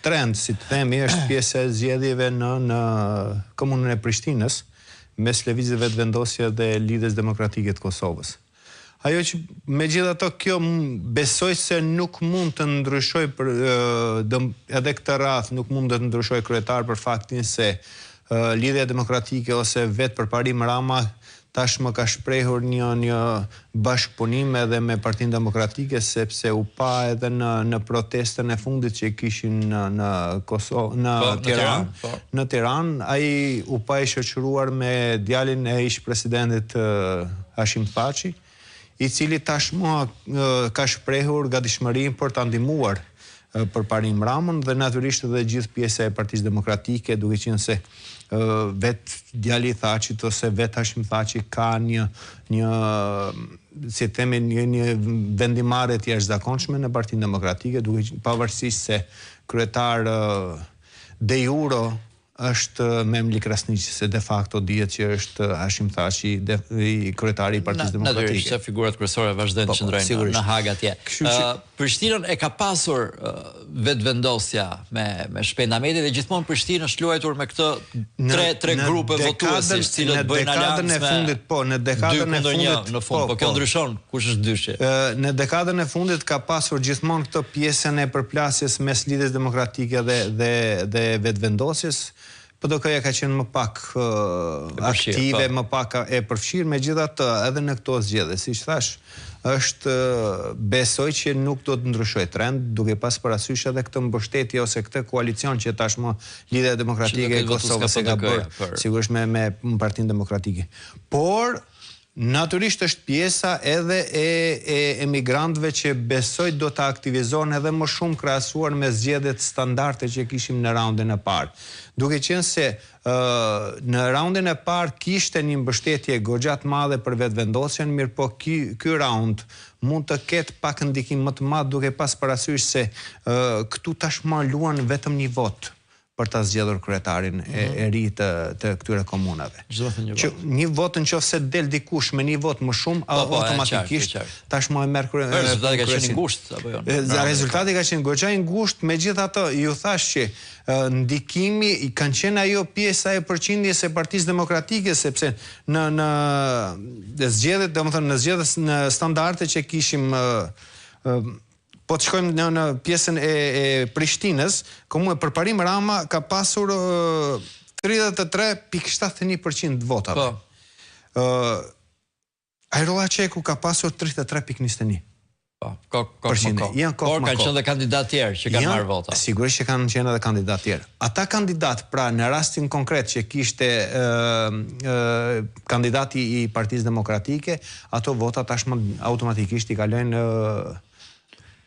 trend, si të themi, është pjesë e zgjedhjeve në komunën e Prishtinës, mes lëvizjeve të vendosje dhe Lidhjes Demokratike të Kosovës. Ajo që megjithatë kjo besoj se nuk mund të ndryshoj edhe këtë radhë nuk mund të ndryshoj kryetar për faktin se Lidhja Demokratike ose vetë Përparim Rama tashmë ka shprehur një bashkëpunim edhe me Partinë Demokratike sepse u pa edhe në protestën e fundit që kishin në Kosovë, në Tiranë. Në Tiranë ai u pa i shoqëruar me djalin e ish-presidentit Hashim Thaçi, i cili tashmë ka shprehur gatishmërinë për ta ndihmuar Përparim Ramën dhe natyrisht edhe gjithë pjesa e Partisë Demokratike, duke qenë se vetë djali i Thaçit ose vetë Hashim Thaçi ka një si themi një vendimarrje të jashtëzakonshme në Partinë Demokratike, duke pavarësisht se kryetar de jure është Memli Krasniqi, se de facto dihet që është Hashim Thaçi, i kryetari i Partisë Demokratike. Natyrisht se figurat kryesore vazhdojnë të qëndrojnë në Hag atje. Prishtinën e ka pasur vetëvendosja me Shpend Ahmeti dhe gjithmonë Prishtinë është luajtur me këto tre grupe votuesish, cilët bëjnë alancë me në dekadën e fundit në fund, po kjo ndryshon, kush është dyshi? Në dekadën e fundit ka pasur gjithmonë këtë pjesën e përplasjes mes Lidhjes Demokratike dhe vetëvendosjes. PD-ja ka qenë më pak aktive, më pak e përfshirë, megjithatë edhe në këto zgjedhje, siç thash, është besoj që nuk do të ndryshoj trend, duke pas parasysh edhe këtë mbështetje ose këtë koalicion që tashmë Lidhja Demokratike e Kosovës e ka bërë, sigurisht me Partinë Demokratike. Por natyrisht është pjesa edhe e emigrantëve që besoj do të aktivizohen edhe më shumë krahasuar me zgjedhjet standarde që kishim në raundin e parë. Duke qenë se në raundin e parë kishte një mbështetje goxha të madhe për vetëvendosjen, mirë po ky raund mund të ketë pak ndikim më të madh duke pas parasysh se këtu tashmë luan vetëm një vot për ta zgjedhur kryetarin e ri të këtyre komunave. Një vot nëse del dikush me një vot më shumë, automatikisht tashmë e merr kryesin. Rezultati ka qenë i ngushtë apo jo? Rezultati ka qenë goxha i ngushtë, megjithatë ju thash që ndikimi kanë qenë ajo pjesa e përqindjes së Partisë Demokratike, sepse në zgjedhjet, domethënë në zgjedhjes në standarde që kishim po të shkojmë në pjesën e Prishtinës, komunë Përparim Rama ka pasur 33.71% të votave. Ajrolla Qeku ka pasur 33.21%. Por kanë qenë dhe kandidatë tjerë që kanë marrë vota. Sigurisht që kanë qenë edhe kandidatë tjerë. Ata kandidatë, pra në rastin konkret që kishte kandidati i Partisë Demokratike, ato vota tashmë automatikisht i kalojnë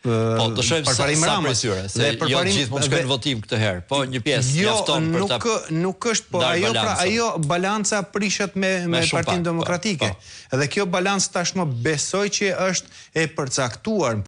po, të shojmë sa presyre, se jo gjithmonë shkojnë votim këtë herë, po një pjesë mjafton për ta. Nuk është, po ajo balanca prishet me Partinë Demokratike. Edhe kjo balancë tashmë besoj që është e përcaktuar.